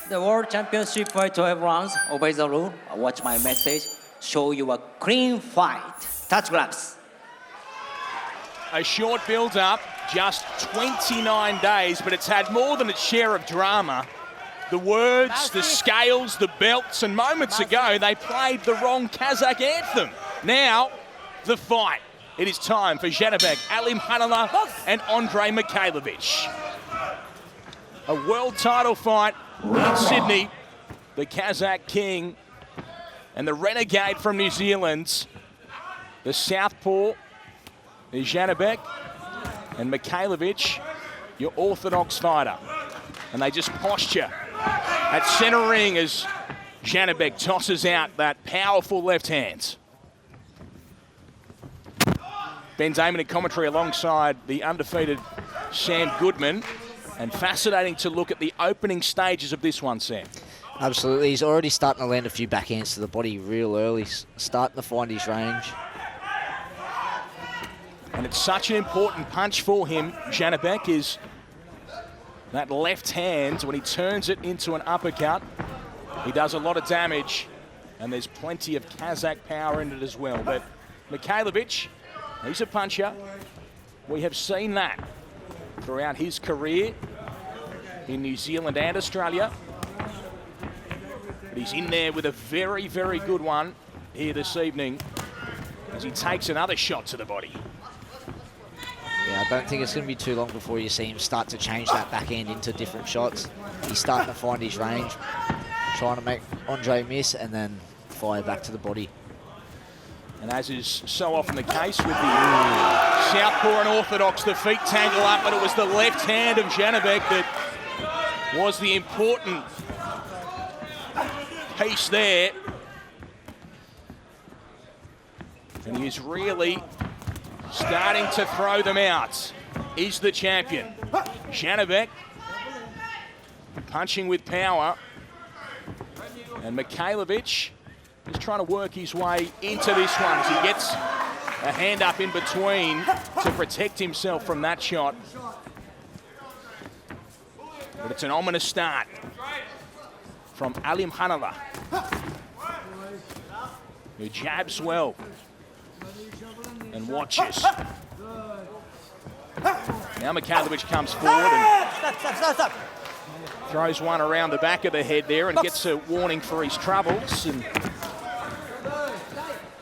The World Championship fight 12 rounds. Obey the rule. Watch my message. Show you a clean fight. Touch gloves. A short build-up, just 29 days, but it's had more than its share of drama. The words, the scales, the belts, and moments ago, they played the wrong Kazakh anthem. Now, the fight. It is time for Janibek Alimkhanuly and Andrei Mikhailovich. A world title fight in Sydney. The Kazakh king and the renegade from New Zealand. The southpaw is Janibek, and Mikhailovich, your orthodox fighter. And they just posture at centre ring as Janibek tosses out that powerful left hand. Ben Damon in commentary alongside the undefeated Sam Goodman. And fascinating to look at the opening stages of this one, Sam. Absolutely. He's already starting to land a few backhands to the body real early, starting to find his range. And it's such an important punch for him, Janibek, is that left hand, when he turns it into an uppercut, he does a lot of damage, and there's plenty of Kazakh power in it as well. But Mikhailovich, he's a puncher. We have seen that throughout his career in New Zealand and Australia. But he's in there with a very, very good one here this evening as he takes another shot to the body. Yeah, I don't think it's going to be too long before you see him start to change that backhand into different shots. He's starting to find his range, trying to make Andrei miss and then fire back to the body. And as is so often the case with the southpaw and orthodox, the feet tangle up, but it was the left hand of Janibek that was the important piece there. And he is really starting to throw them out. Is the champion. Janibek punching with power. And Mikhailovich is trying to work his way into this one as he gets a hand up in between to protect himself from that shot. But it's an ominous start from Alimkhanuly, who jabs well and watches. Now Mikhailovich comes forward and throws one around the back of the head there and gets a warning for his troubles. And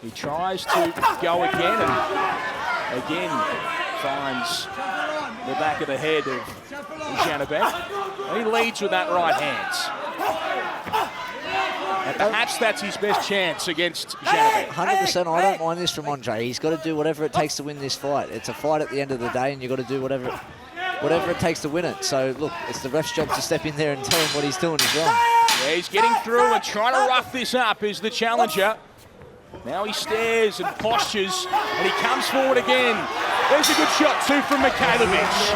he tries to go again and again finds the back of the head of Janibek. He leads with that right hand. And perhaps that's his best chance against Janibek. 100%, I don't mind this from Andrei. He's got to do whatever it takes to win this fight. It's a fight at the end of the day, and you've got to do whatever it takes to win it. So, look, it's the ref's job to step in there and tell him what he's doing is wrong. Yeah, he's getting through and trying to rough this up is the challenger. Now he stares and postures, and he comes forward again. There's a good shot, too, from Mikhailovich.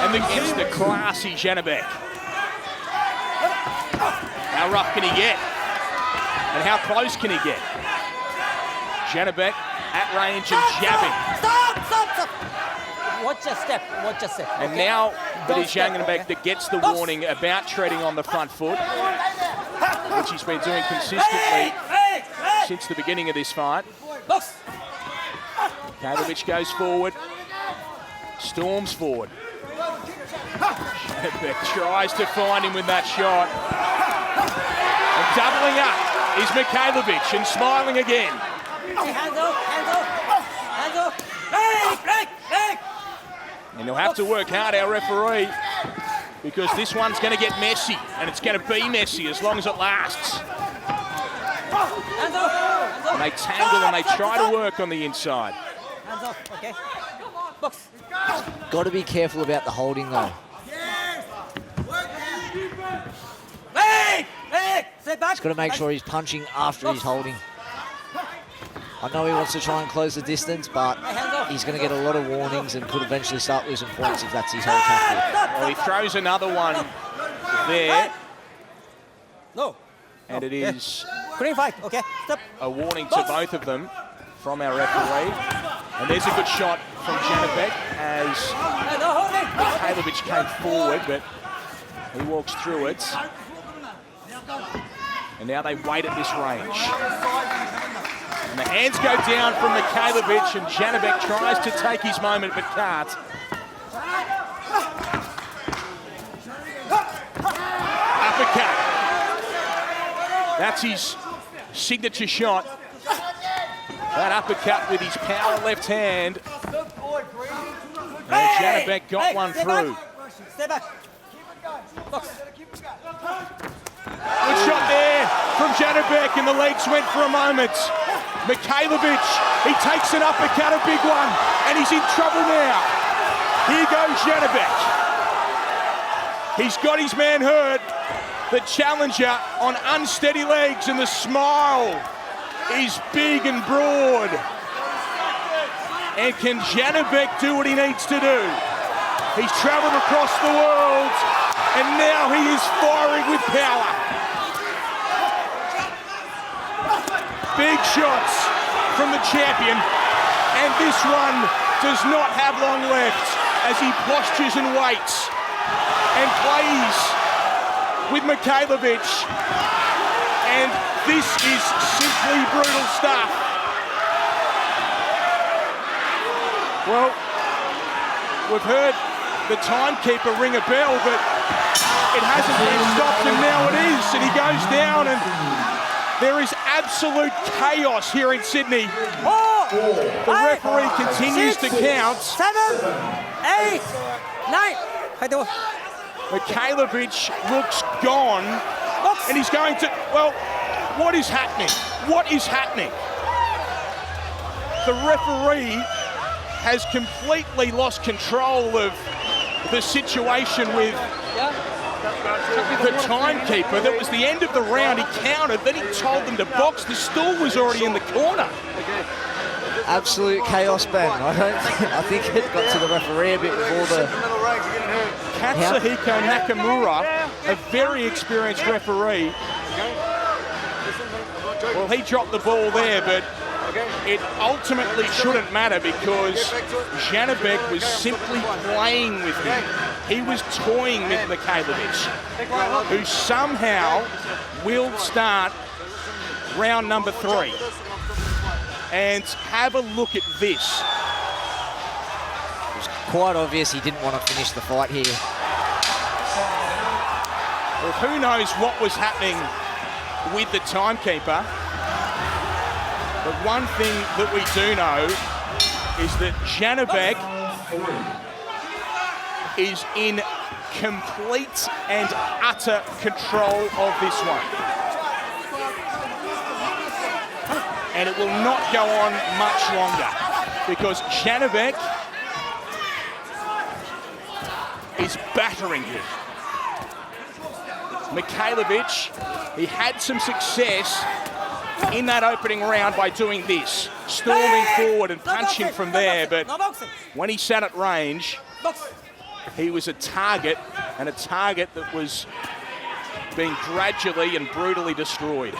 And it's the classy Janibek. How rough can he get? And how close can he get? Janibek at range and jabbing. Stop. Watch your step. And okay? now it is Janibek that gets the warning about treading on the front foot, which he's been doing consistently since the beginning of this fight. Mikhailovich goes forward, storms forward. Janibek tries to find him with that shot. And doubling up is Mikhailovich and smiling again. Hands up. Break. And he'll have to work hard, our referee, because this one's going to get messy, and it's going to be messy as long as it lasts. And they tangle and they try to work on the inside. Hands up, okay. Box. Got to be careful about the holding, though. He's got to make sure he's punching after he's holding. I know he wants to try and close the distance, but he's going to get a lot of warnings and could eventually start losing points if that's his whole tactic. Well, he throws another one there. No. And it is Green fight, okay. Stop. a warning to both of them from our referee. And there's a good shot from Janibek as Mikhailovich came forward, but He walks through it. And now they wait at this range. And the hands go down from Mikhailovich, and Janibek tries to take his moment but can't. Uppercut. That's his signature shot. That uppercut with his power left hand. And Janibek got one through. Stay back. Good shot there from Janibek, and the legs went for a moment. Mikhailovich, he takes an uppercut, a big one, and he's in trouble now. Here goes Janibek. He's got his man hurt. The challenger on unsteady legs, and the smile is big and broad. And can Janibek do what he needs to do? He's travelled across the world, and now he is firing with power. Big shots from the champion, and this one does not have long left as he postures and waits and plays with Mikhailovich, and this is simply brutal stuff. Well, we've heard the timekeeper ring a bell, but it hasn't been stopped, and now it is, and he goes down, and there is absolute chaos here in Sydney. The referee continues to count. 7, 8, 9. Mikhailovich looks gone, and he's going to, well, what is happening? What is happening? The referee has completely lost control of the situation with the timekeeper. That was the end of the round. He counted, then he told them to box. The stool was already in the corner. Absolute chaos, Ben. I think it got to the referee a bit before the... Katsuhiko Nakamura, a very experienced referee. Well, he dropped the ball there, but it ultimately shouldn't matter because Janibek was simply playing with him. He was toying with Mikhailovich, who somehow will start round number 3. And have a look at this. It was quite obvious he didn't want to finish the fight here. Well, who knows what was happening with the timekeeper. But one thing that we do know is that Janibek is in complete and utter control of this one. And it will not go on much longer because Janibek is battering him. Mikhailovich, he had some success in that opening round by doing this, storming forward and punching from there, but when he sat at range, he was a target, and a target that was being gradually and brutally destroyed.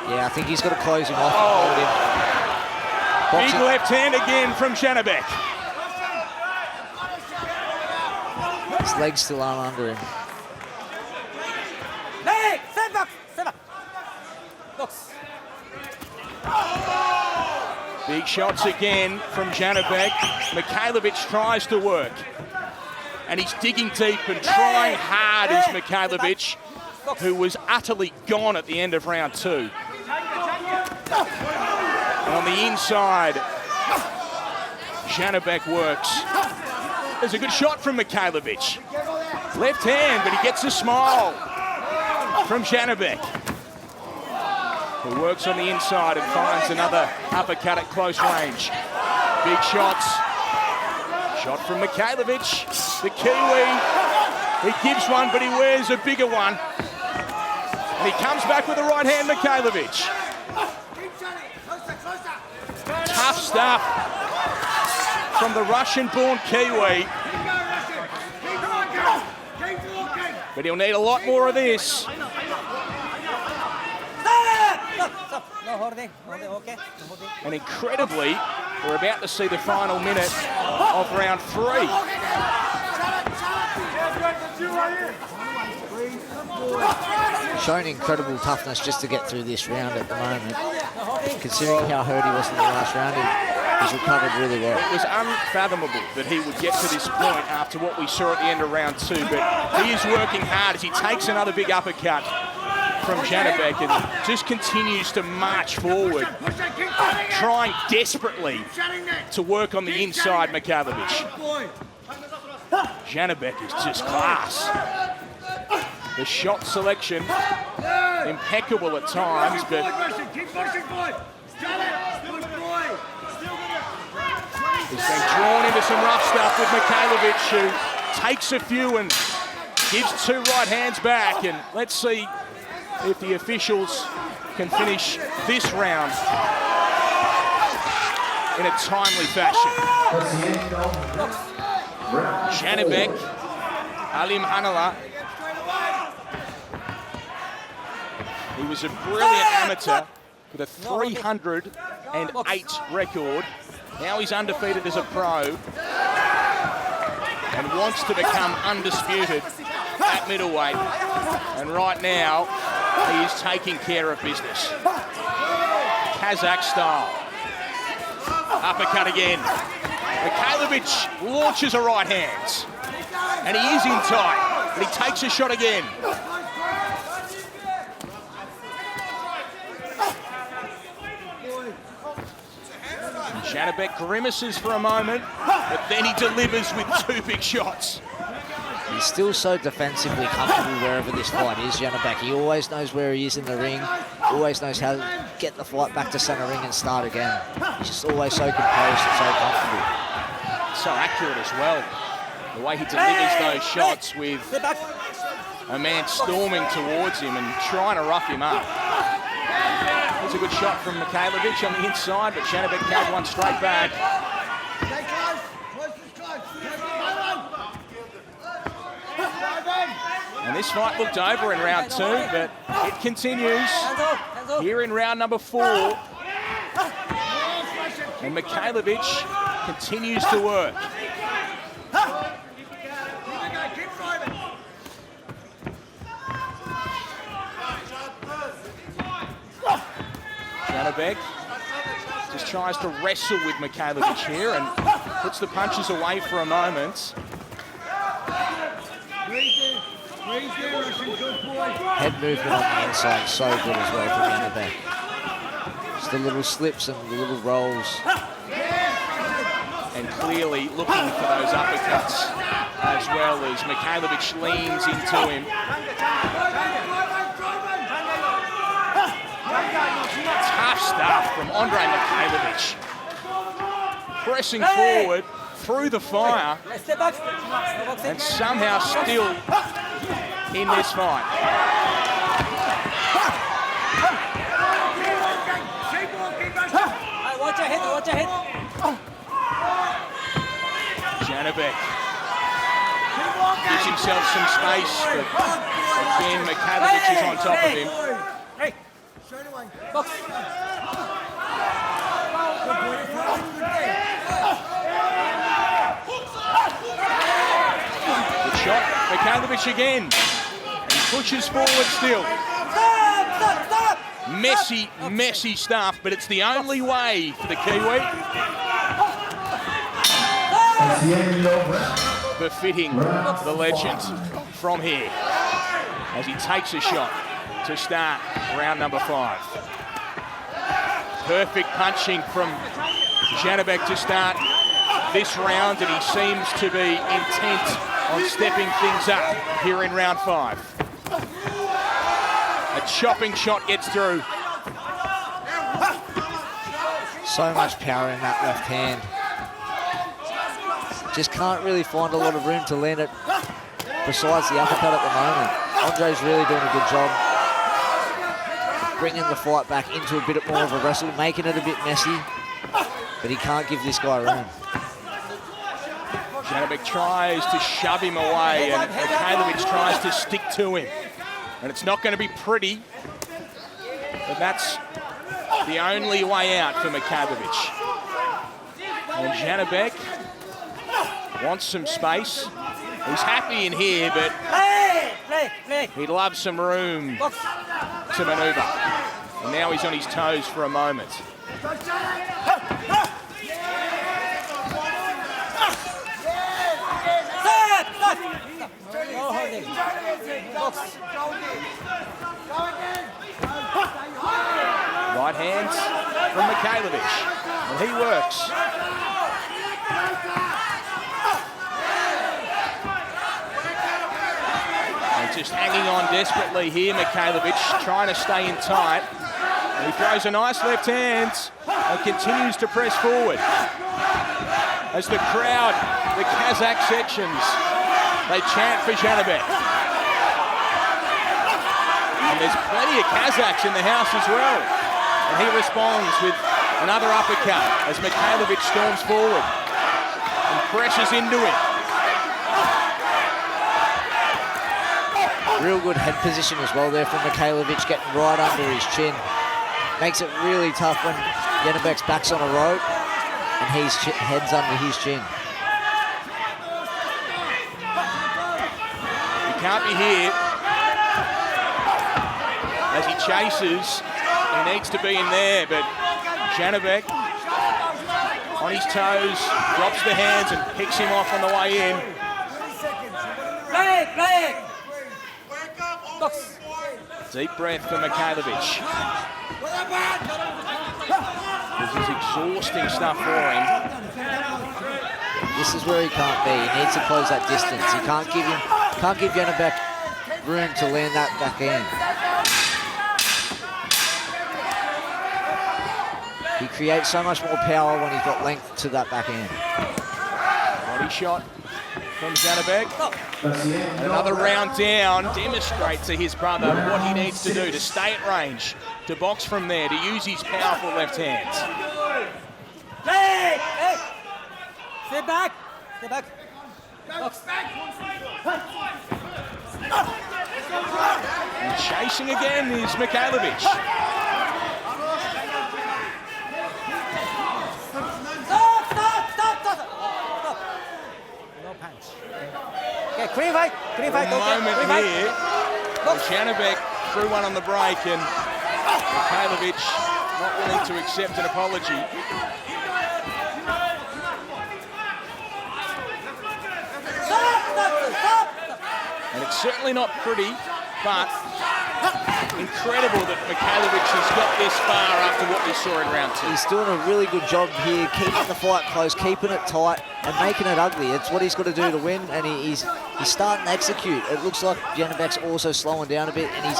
Yeah, I think he's got to close him off. Big left hand again from Janibek. His legs still aren't under him. Big shots again from Janibek. Mikhailovich tries to work. And he's digging deep and trying hard is Mikhailovich, who was utterly gone at the end of round 2. And on the inside, Janibek works. There's a good shot from Mikhailovich. Left hand, but he gets a smile from Janibek, who works on the inside and finds another uppercut at close range. Big shots. Shot from Mikhailovich. The Kiwi. He gives one, but he wears a bigger one. And he comes back with the right hand, Mikhailovich. Tough stuff from the Russian-born Kiwi. But he'll need a lot more of this. And incredibly, we're about to see the final minute of round 3. Showing incredible toughness just to get through this round at the moment. Considering how hurt he was in the last round, he's recovered really well. It was unfathomable that he would get to this point after what we saw at the end of round 2, but he is working hard as he takes another big uppercut from Janibek and just continues to march forward, trying desperately to work on the inside Mikhailovich. Janibek is just class. The shot selection, impeccable at times, but he's been drawn into some rough stuff with Mikhailovich, who takes a few and gives 2 right hands back. And let's see if the officials can finish this round in a timely fashion. Janibek Alimkhanuly. He was a brilliant amateur with a 308 record. Now he's undefeated as a pro and wants to become undisputed at middleweight. And right now, he is taking care of business. Kazakh style. Uppercut again. Mikhailovich launches a right hand. And he is in tight, but he takes a shot again. Janibek grimaces for a moment, but then he delivers with 2 big shots. He's still so defensively comfortable wherever this fight is, Janibek. He always knows where he is in the ring, always knows how to get the fight back to centre ring and start again. He's just always so composed and so comfortable. So accurate as well. The way he delivers those shots with a man storming towards him and trying to rough him up. There's a good shot from Mikhailovich on the inside, but Janibek had one straight back. And this fight looked over in round 2, but it continues here in round number 4. And Mikhailovich continues to work. Janibek just tries to wrestle with Mikhailovich here and puts the punches away for a moment. Head movement on the inside so good as well from Janibek. Just the little slips and the little rolls. And clearly looking for those uppercuts as well as Mikhailovich leans into him. Tough stuff from Andrei Mikhailovich. Pressing forward through the fire and somehow still in this fight. Watch your head, watch your head. Janibek gives himself some space, but again Mikhailovich is on top of him. Box. Good shot, Mikhailovich again. He pushes forward still. Stop! Messy stuff, but it's the only way for the Kiwi. Befitting the legend from here as he takes a shot to start round number 5. Perfect punching from Janibek to start this round, and he seems to be intent on stepping things up here in round 5. A chopping shot gets through. So much power in that left hand. Just can't really find a lot of room to land it besides the uppercut at the moment. Andrei's really doing a good job bringing the fight back into a bit more of a wrestle, making it a bit messy, but he can't give this guy room. Janibek tries to shove him away and Mikhailovich tries to stick to him. And it's not going to be pretty, but that's the only way out for Mikhailovich. And Janibek wants some space. He's happy in here, but Play. he'd love some room Box. to manoeuvre. And now he's on his toes for a moment. Stop. No holding. Box. Right hands from Mikhailovich. And he works. And just hanging on desperately here, Mikhailovich, trying to stay in tight. And he throws a nice left hand and continues to press forward. As the crowd, the Kazakh sections, they chant for Janibek. And there's plenty of Kazakhs in the house as well. And he responds with another uppercut as Mikhailovich storms forward and presses into him. Real good head position as well there from Mikhailovich, getting right under his chin. Makes it really tough when Janibek's back's on a rope and his head's under his chin. He can't be here. As he chases, he needs to be in there, but Janibek on his toes, drops the hands and picks him off on the way in. Play. Box. Deep breath for Mikhailovich. This is exhausting stuff for him. This is where he can't be. He needs to close that distance. He can't give Janibek room to land that back in. He creates so much more power when he's got length to that back end. Body shot from Janibek. And another round down demonstrates to his brother what he needs to do to stay at range, to box from there, to use his powerful left hands. Play. Stay back. Box. And chasing again is Mikhailovich. Stop. No punch. Okay, clean fight. A moment here. Janibek threw one on the break and Mikhailovich not willing to accept an apology. Stop. And it's certainly not pretty, but incredible that Mikhailovich has got this far after what we saw in round two. He's doing a really good job here, keeping the fight close, keeping it tight, and making it ugly. It's what he's got to do to win, and he's starting to execute. It looks like Janibek's also slowing down a bit, and he's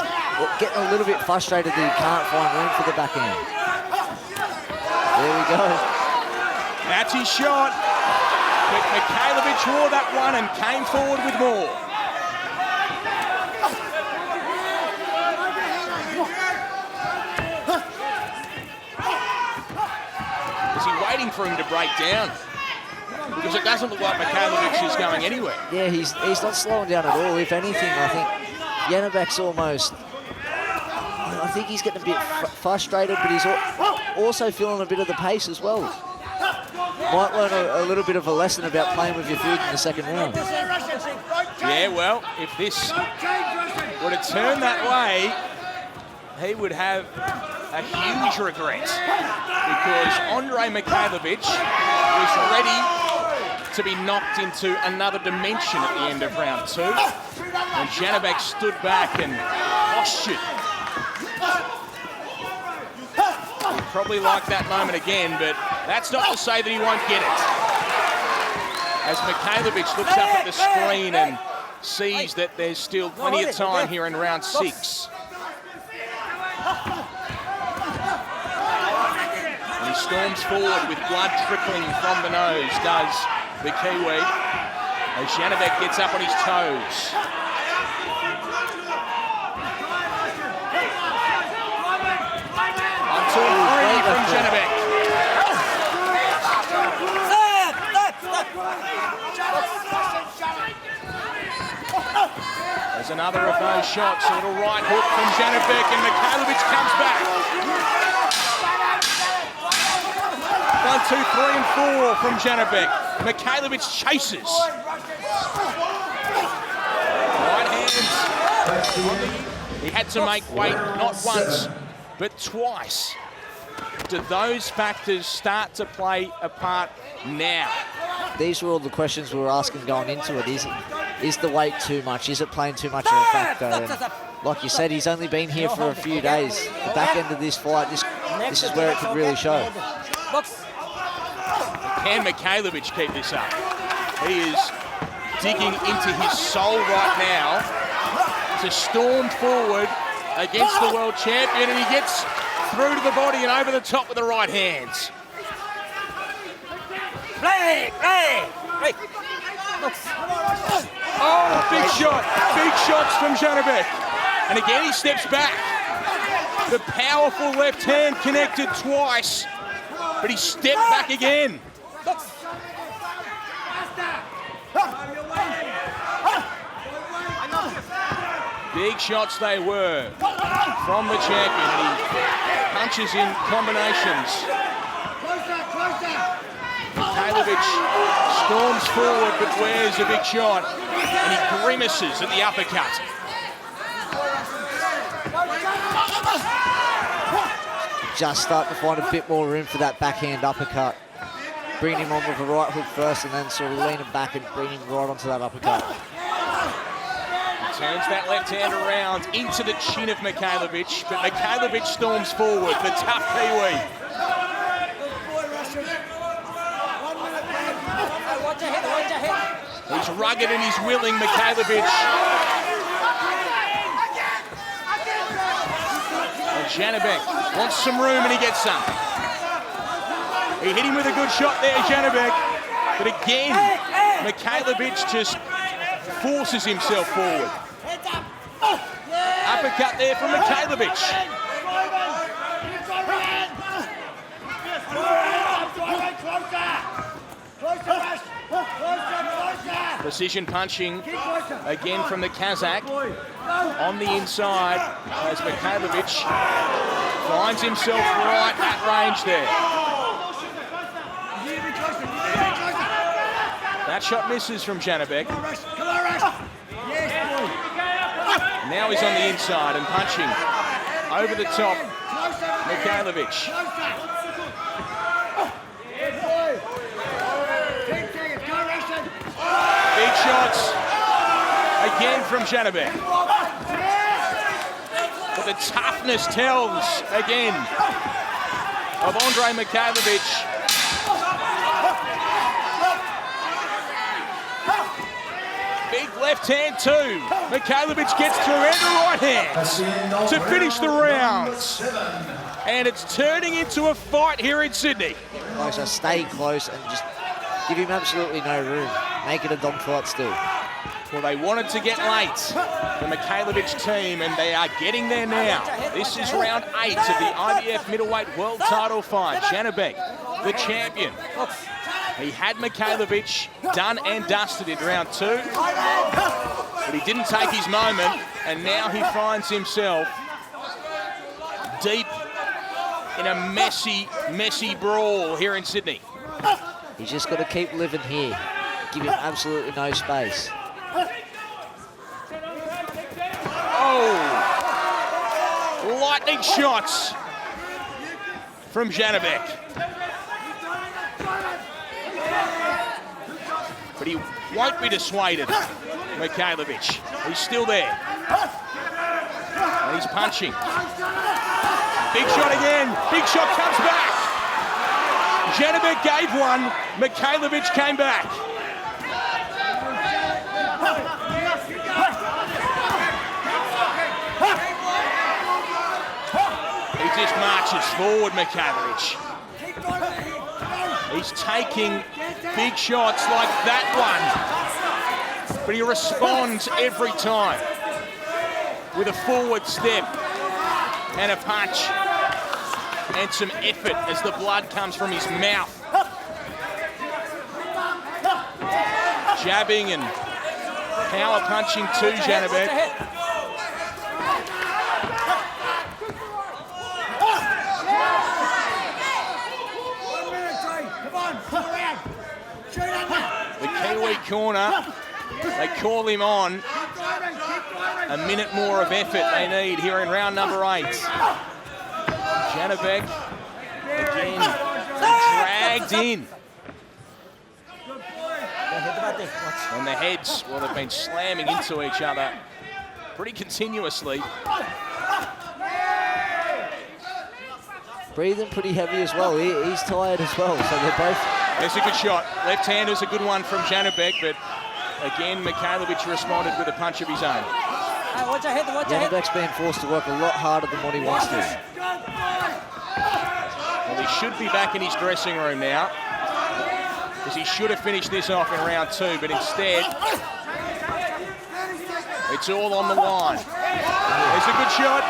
getting a little bit frustrated that he can't find room for the back end. There we go. That's his shot. But Mikhailovich wore that one and came forward with more. Is he waiting for him to break down? Because it doesn't look like Mikhailovich is going anywhere. Yeah, he's not slowing down at all. If anything, I think Janibek's almost... I think he's getting a bit frustrated, but he's also feeling a bit of the pace as well. Might learn a little bit of a lesson about playing with your food in the second round. Yeah, well, if this were to turn that way, he would have a huge regret because Andrei Mikhailovich was ready to be knocked into another dimension at the end of round two. And Janibek stood back and postured. He'd probably like that moment again, but that's not to say that he won't get it. As Mikhailovich looks up at the screen and sees that there's still plenty of time here in round six. And he storms forward with blood trickling from the nose, does the Kiwi, as Janibek gets up on his toes. 1, 2, 3 from Janibek. There's another of those shots, a little right hook from Janibek, and Mikhailovich comes back. 1, 2, 3 and 4 from Janibek. Mikhailovich chases. He had to make weight not once, but twice. Do those factors start to play a part now? These were all the questions we were asking going into it. Is the weight too much? Is it playing too much of a factor? And like you said, he's only been here for a few days. The back end of this fight, this is where it could really show. Can Mikhailovich keep this up? He is digging into his soul right now to storm forward against the world champion, and he gets through to the body and over the top with the right hands. Oh, big shot. Big shots from Janibek. And again, he steps back. The powerful left hand connected twice, but he stepped back again. Big shots they were from the champion, and he punches in combinations. Mikhailovich storms forward but wears a big shot, and he grimaces at the uppercut. Just starting to find a bit more room for that backhand uppercut. Bring him on with a right hook first and then sort of lean him back and bring him right onto that uppercut. Turns that left hand around into the chin of Mikhailovich, but Mikhailovich storms forward, the tough Kiwi. He's rugged and he's willing, Mikhailovich. And Janibek wants some room and he gets some. He hit him with a good shot there, Janibek. But again, Mikhailovich just forces himself forward. Uppercut there from Mikhailovich. Precision punching again from the Kazakh on the inside as Mikhailovich finds himself right at range there. That shot misses from Janibek. Now he's on the inside and punching over the top Mikhailovich. Big shots again from Janibek. But the toughness tells again of Andrei Mikhailovich. Big left hand too. Mikhailovich gets through and the right hands to finish the rounds. And it's turning into a fight here in Sydney. So stay close and just give him absolutely no room. Make it a dogfight still. Well, they wanted to get late, the Mikhailovich team, and they are getting there now. This is round 8 of the IBF middleweight world title fight. Janibek, the champion. He had Mikhailovich done and dusted in round 2, but he didn't take his moment, and now he finds himself deep in a messy, messy brawl here in Sydney. He's just got to keep living here. Give him absolutely no space. Oh! Lightning shots from Janibek. But he won't be dissuaded, Mikhailovich. He's still there. And he's punching. Big shot again. Big shot comes back. Janibek gave one. Mikhailovich came back. He just marches forward, Mikhailovich. He's taking big shots like that one, but he responds every time with a forward step and a punch and some effort as the blood comes from his mouth. Jabbing and power punching to Janibek. The Kiwi corner, they call him on. a minute more of effort they need here in round number 8. Janibek again dragged in. And the heads, well, they've been slamming into each other pretty continuously. Breathing pretty heavy as well. He's tired as well, so they're both... There's a good shot. Left hand is a good one from Janibek, but again, Mikhailovich responded with a punch of his own. Watch your head, watch your head. Janibek's being forced to work a lot harder than what he wants to. Well, he should be back in his dressing room now, because he should have finished this off in round 2, but instead, it's all on the line. There's a good shot.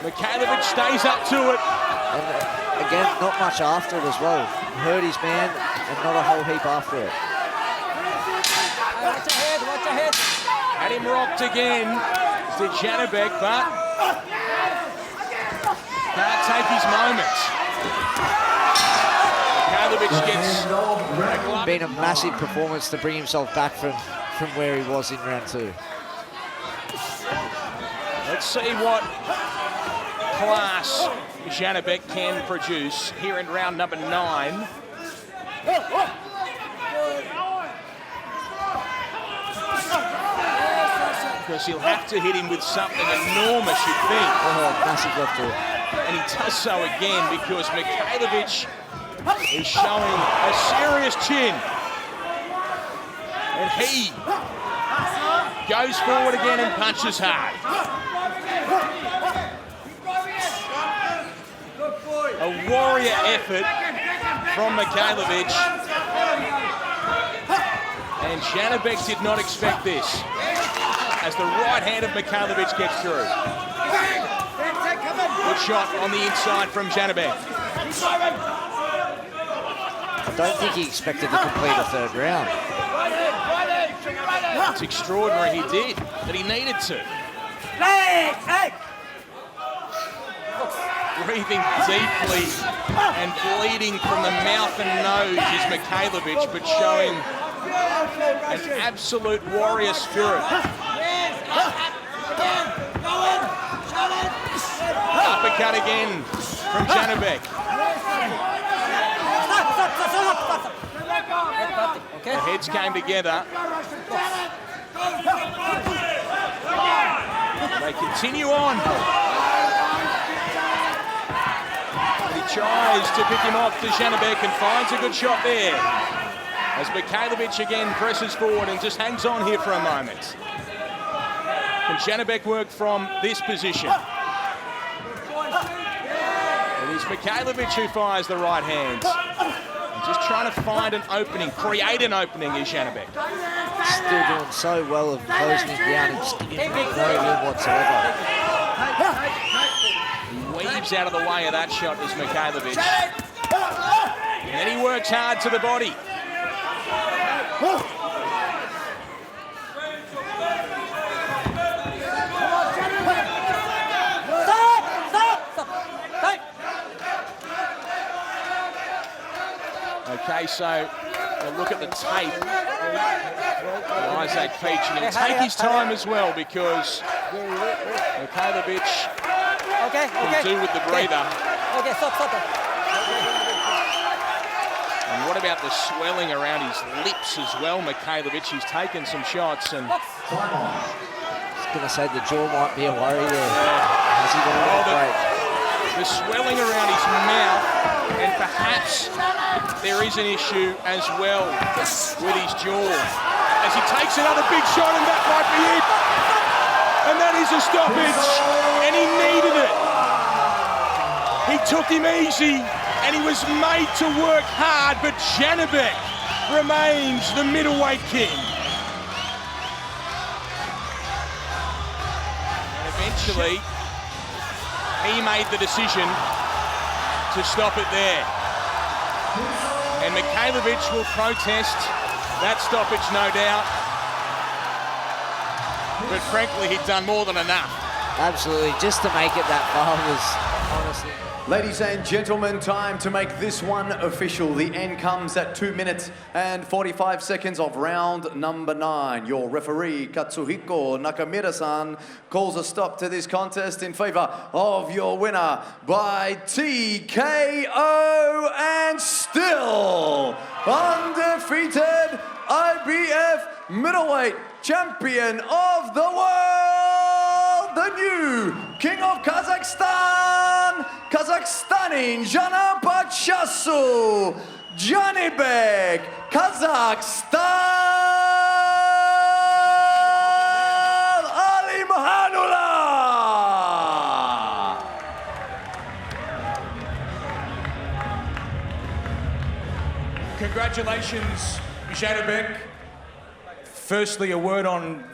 Mikhailovich stays up to it. And again, not much after it as well. Hurt his man, and not a whole heap after it. Watch your head, watch your head. Had him rocked again to Janibek, but can't take his moment. Mikhailovich gets a glove. Been a massive performance to bring himself back from where he was in round 2. Let's see what class Janibek can produce here in round number 9. Because he'll have to hit him with something enormous, you'd think. Oh, massive left hook. And he does so again because Mikhailovich is showing a serious chin. And he goes forward again and punches hard. A warrior effort from Mikhailovich. And Janibek did not expect this, as the right hand of Mikhailovich gets through. Good shot on the inside from Janibek. I don't think he expected to complete a 3rd round. It's extraordinary he did, that he needed to. Breathing deeply and bleeding from the mouth and nose is Mikhailovich, but showing an absolute warrior spirit. Uppercut again from Janibek. The heads came together. They continue on. He tries to pick him off to Janibek and finds a good shot there, as Mikhailovich again presses forward and just hangs on here for a moment. Can Janibek work from this position? It is Mikhailovich who fires the right hand. And just trying to find an opening, create an opening is Janibek. Still doing so well of closing him down and just giving him no room whatsoever. He weaves out of the way of that shot as Mikhailovich. And then he works hard to the body. Okay, so we'll look at the tape. Isaac Peach, and he'll take his time as well, because Mikhailovich can do with the breather. Okay, stop. And what about the swelling around his lips as well, Mikhailovich? He's taken some shots and... I was going to say the jaw might be a worry there. Has he got a break? The swelling around his mouth, and perhaps there is an issue as well with his jaw. As he takes another big shot, and that might be it. And that is a stoppage, and he needed it. He took him easy, and he was made to work hard, but Janibek remains the middleweight king. And eventually, he made the decision to stop it there. And Mikhailovich will protest that stoppage, no doubt. But frankly, he'd done more than enough. Absolutely, just to make it that far was honestly... Ladies and gentlemen, time to make this one official. The end comes at 2 minutes and 45 seconds of round number 9. Your referee, Katsuhiko Nakamura-san, calls a stop to this contest in favor of your winner by TKO and still undefeated IBF middleweight champion of the world, the new King of Kazakhstan, Kazakhstani Janibek Janibek, Kazakhstan, Alimkhanuly. Congratulations, Janibek. Firstly, a word on